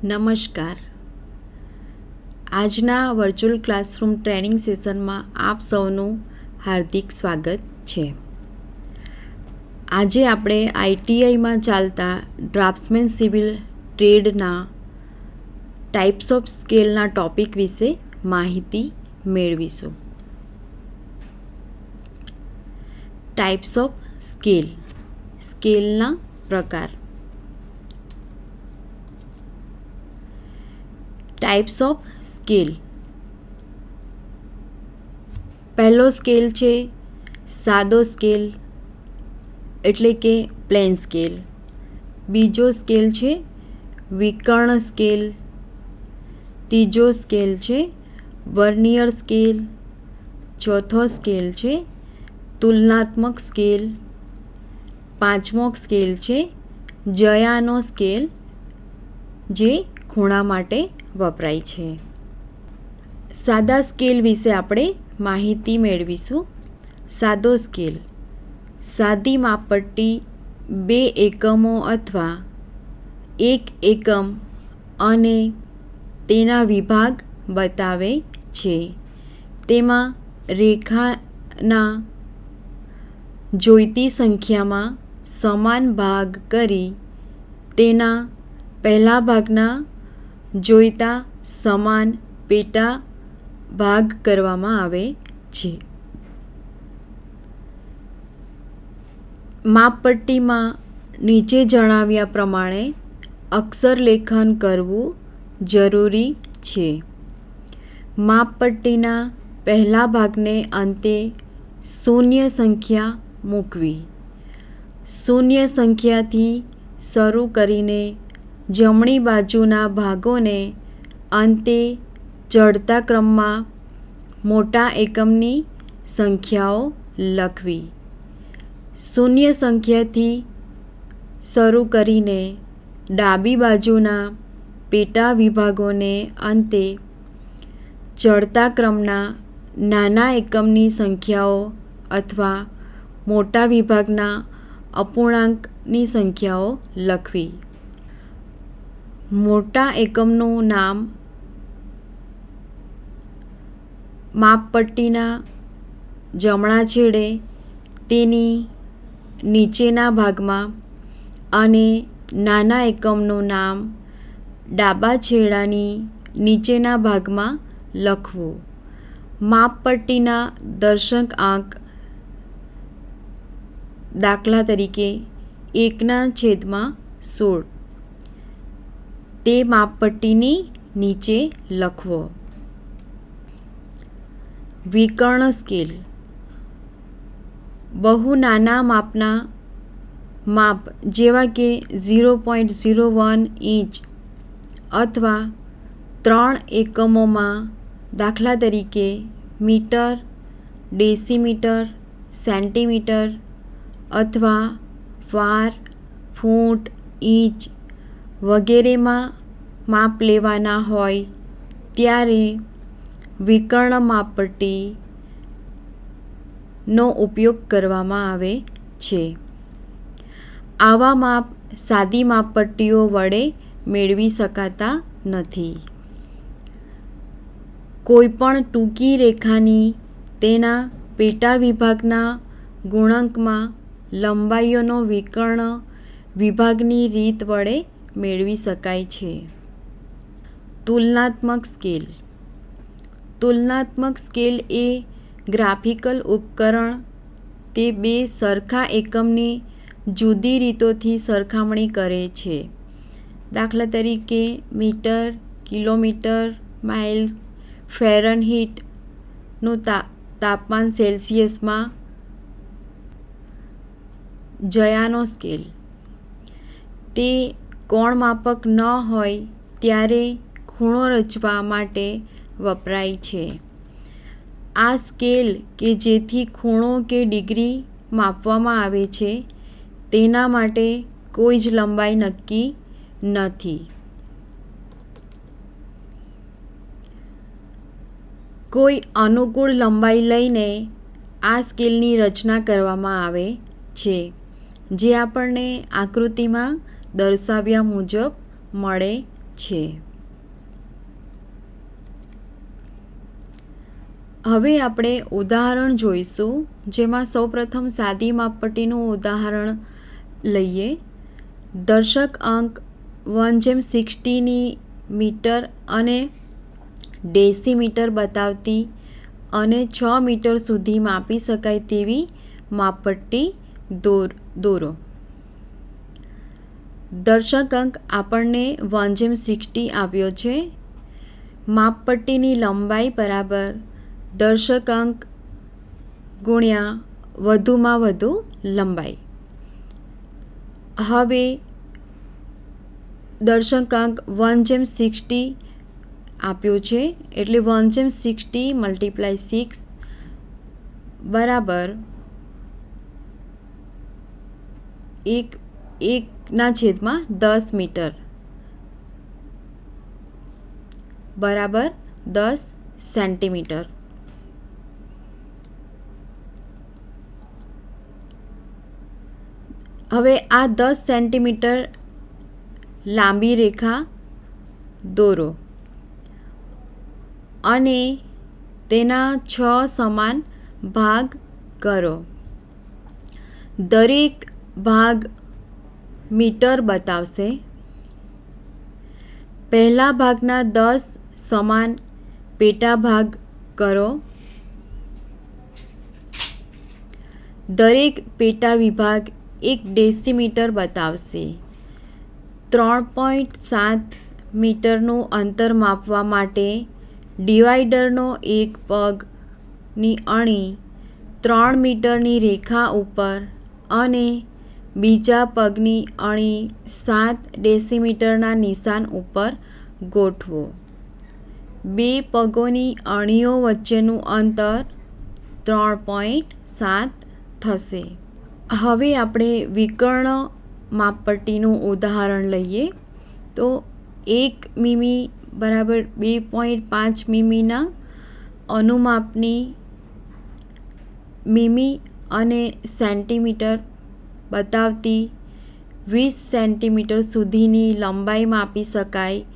નમસ્કાર. આજના virtual classroom training સેશનમાં આપ સૌનું હાર્દિક સ્વાગત છે. આજે આપણે આઈટીઆઈમાં ચાલતા ડ્રાફ્ટ્સમેન સિવિલ ટ્રેડના ટાઈપ્સ ઓફ સ્કેલના ટોપિક વિશે માહિતી મેળવીશું. ટાઈપ્સ ઓફ સ્કેલ, સ્કેલના પ્રકાર. Types of scale. પહેલો સ્કેલ છે સાદો સ્કેલ એટલે કે પ્લેન સ્કેલ. બીજો સ્કેલ છે વિકર્ણ સ્કેલ. ત્રીજો સ્કેલ છે વર્નિયર સ્કેલ. ચોથો સ્કેલ છે તુલનાત્મક સ્કેલ. પાંચમો સ્કેલ છે જયાનો સ્કેલ, જે ખૂણા માટે વપરાય છે. સાદા સ્કેલ વિશે આપણે માહિતી મેળવીશું. સાદો સ્કેલ સાદી માપપટ્ટી 2 એકમો અથવા 1 એકમ અને તેના વિભાગ બતાવે છે. તેમાં રેખાના જોઈતી સંખ્યામાં સમાન ભાગ કરી તેના પહેલા ભાગના જોઈતા સમાન પેટા ભાગ કરવામાં આવે છે. માપપટ્ટીમાં નીચે જણાવ્યા પ્રમાણે અક્ષર લેખન કરવું જરૂરી છે. માપપટ્ટીના પહેલા ભાગને અંતે શૂન્ય સંખ્યા મૂકવી. શૂન્ય સંખ્યાથી શરૂ કરીને જમણી બાજુના ભાગોને અંતે ચડતા ક્રમમાં મોટા એકમની સંખ્યાઓ લખવી. શૂન્ય સંખ્યાથી શરૂ કરીને ડાબી બાજુના પેટા વિભાગોને અંતે ચડતા ક્રમના નાના એકમની સંખ્યાઓ અથવા મોટા વિભાગના અપૂર્ણાંકની સંખ્યાઓ લખવી. મોટા એકમનું નામ માપપટ્ટીના જમણા છેડે તેની નીચેના ભાગમાં અને નાના એકમનું નામ ડાબા છેડાની નીચેના ભાગમાં લખવું. માપપટ્ટીના દર્શક આંક, દાખલા તરીકે 1/16, તે માપપટ્ટીની નીચે લખવો. વિકર્ણ સ્કેલ બહુ નાના માપના માપ જેવા કે 0.01 ઇંચ અથવા 3 એકમોમાં, દાખલા તરીકે મીટર, ડેસીમીટર, સેન્ટીમીટર અથવા વાર, ફૂટ, ઇંચ વગેરેમાં માપ લેવાના હોય ત્યારે વિકર્ણ માપપટ્ટીનો ઉપયોગ કરવામાં આવે છે. આવા માપ સાદી માપપટ્ટીઓ વડે મેળવી શકાતા નથી. કોઈપણ ટૂંકી રેખાની તેના પેટા વિભાગના ગુણાંકમાં લંબાઈઓનો વિકર્ણ વિભાગની રીત વડે મેળવી શકાય છે. તુલનાત્મક સ્કેલ. તુલનાત્મક સ્કેલ એ ગ્રાફિકલ ઉપકરણ તે 2 સરખા એકમની જુદી રીતોથી સરખામણી કરે છે. દાખલા તરીકે મીટર, કિલોમીટર, માઇલ્સ, ફેરનહીટનું તાપમાન સેલ્સિયસમાં. જયાનો સ્કેલ તે કોણ માપક ન હોય ત્યારે ખૂણો રચવા માટે વપરાય છે. આ સ્કેલ કે જેથી ખૂણો કે ડિગ્રી માપવામાં આવે છે તેના માટે કોઈ જ લંબાઈ નક્કી નથી. કોઈ અનુકૂળ લંબાઈ લઈને આ સ્કેલની રચના કરવામાં આવે છે, જે આપણને આકૃતિમાં દર્શાવ્યા મુજબ મળે છે. હવે આપણે ઉદાહરણ જોઈશું, જેમાં સૌપ્રથમ સાદી માપપટ્ટીનું ઉદાહરણ લઈએ. દર્શક અંક 1:60ની મીટર અને ડેસીમીટર બતાવતી અને 6 મીટર સુધી માપી શકાય તેવી માપપટ્ટી દોરો. દર્શક અંક આપણને 1:60 આપ્યો છે. માપપટ્ટીની લંબાઈ બરાબર દર્શક અંક ગુણ્યા વધુમાં વધુ લંબાઈ. હવે દર્શક અંક 1:60 આપ્યો છે, એટલે 1:60 × 6 બરાબર 1/10 મીટર બરાબર 10 સેન્ટીમીટર. હવે આ 10 સેન્ટીમીટર લાંબી રેખા દોરો અને તેના 6 સમાન ભાગ કરો. દરેક ભાગ મીટર બતાવશે. પહેલા ભાગના 10 સમાન પેટા ભાગ કરો. દરેક પેટા વિભાગ 1 ડેસીમીટર બતાવશે. 3.7 મીટરનું અંતર માપવા માટે ડિવાઈડરનો એક પગની અણી 3 મીટરની રેખા ઉપર અને બીજા પગની અણી 7 ડેસીમીટરના નિશાન ઉપર ગોઠવો. બે પગોની અણીઓ વચ્ચેનું અંતર 3.7 થશે. હવે આપણે વિકર્ણ માપપટ્ટીનું ઉદાહરણ લઈએ. તો 1 મીમી બરાબર 2.5 મીમીના અનુમાપની મીમી અને સેન્ટીમીટર બતાવતી 20 સેન્ટીમીટર સુધીની લંબાઈ માપી શકાય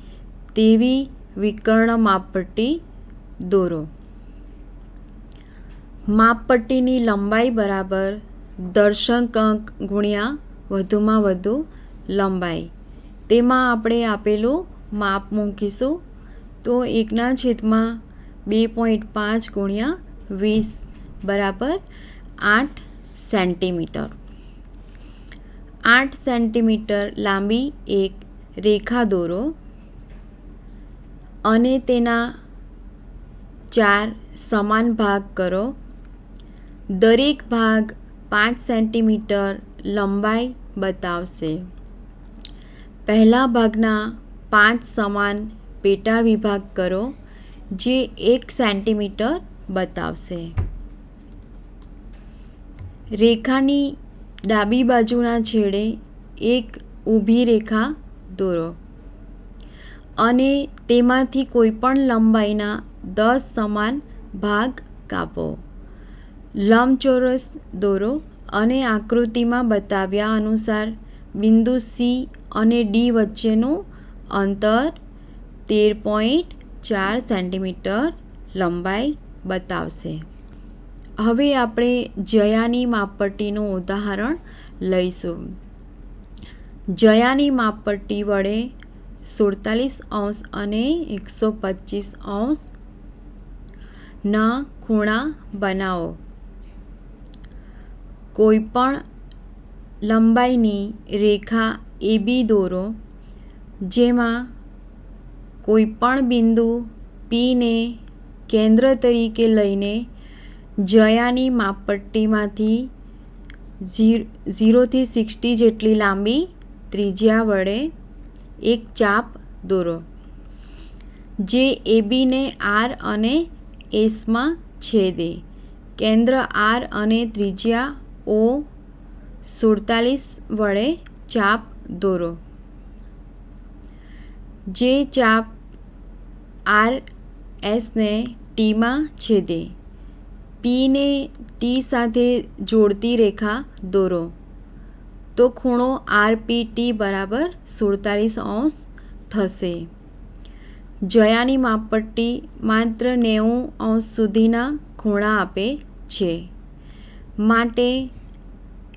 તેવી વિકર્ણ માપપટ્ટી દોરો. માપપટ્ટીની લંબાઈ બરાબર દર્શક અંક ગુણ્યા વધુમાં વધુ લંબાઈ. તેમાં આપણે આપેલું માપ મૂકીશું. તો 1/2.5 ગુણ્યા 20 બરાબર 8 સેન્ટીમીટર. 8 સેન્ટીમીટર લાંબી એક રેખા દોરો અને તેના 4 સમાન ભાગ કરો. દરેક ભાગ 5 સેન્ટીમીટર લંબાઈ બતાવશે. પહેલા ભાગના 5 સમાન પેટા વિભાગ કરો, જે 1 સેન્ટીમીટર બતાવશે. રેખાની ડાબી બાજુના છેડે એક ઊભી રેખા દોરો અને તેમાંથી કોઈપણ લંબાઈના 10 સમાન ભાગ કાપો. લંબચોરસ દોરો અને આકૃતિમાં બતાવ્યા અનુસાર બિંદુ સી અને ડી વચ્ચેનું અંતર 13.4 સેન્ટીમીટર લંબાઈ બતાવશે. હવે આપણે જયાની માપપટ્ટીનું ઉદાહરણ લઈશું. જયાની માપપટ્ટી વડે 47° અને 125° ના ખૂણા બનાવો. કોઈપણ લંબાઈની રેખા AB દોરો, જેમાં કોઈપણ બિંદુ P ને કેન્દ્ર તરીકે લઈને જયાની માપપટ્ટીમાંથી 0 થી 60 જેટલી લાંબી ત્રિજ્યા વડે એક ચાપ દોરો, જે ABને R અને Sમાં છેદે. કેન્દ્ર R અને ત્રિજ્યા O47 વડે ચાપ દોરો. જે ચાપ R Sને Tમાં છેદે. Pને T સાથે જોડતી રેખા દોરો. તો ખૂણો RPT બરાબર 47° થશે. જયાની માપપટ્ટી માત્ર 90° સુધીના ખૂણા આપે છે, માટે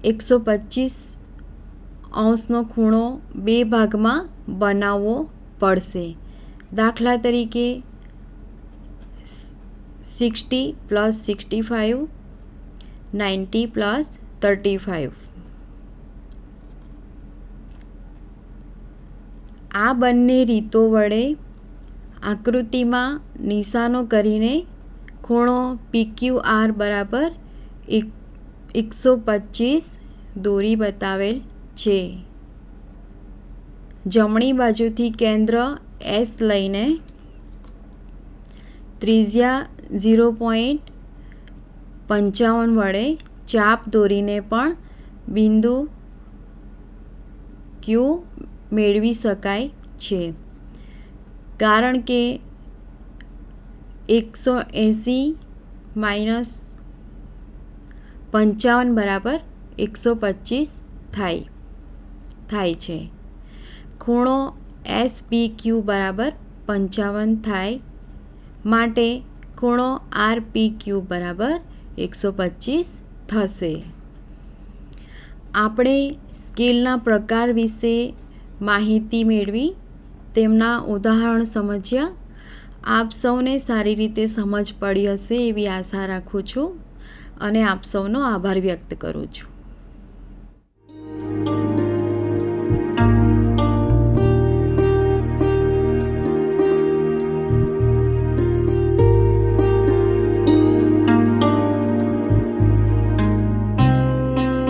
125° ખૂણો 2 ભાગમાં બનાવવો પડશે. દાખલા તરીકે 60 + 65, 90 + 35. આ બંને રીતો વડે આકૃતિમાં નિશાનો કરીને ખૂણો PQR બરાબર 125 દોરી બતાવેલ છે. જમણી બાજુથી કેન્દ્ર S લઈને ત્રિજ્યા 0.55 વડે ચાપ દોરીને પણ બિંદુ Q મેળવી શકાય છે. કારણ કે 180 - 55 બરાબર 125 થાય છે. ખૂણો SPQ બરાબર 55 થાય, માટે ખૂણો RPQ બરાબર 125 થશે. આપણે સ્કેલના પ્રકાર વિશે માહિતી મેળવી, તેમના ઉદાહરણ સમજ્યા. આપ સૌને સારી રીતે સમજ પડી હશે એવી આશા રાખું છું અને આપ સૌનો આભાર વ્યક્ત કરું છું.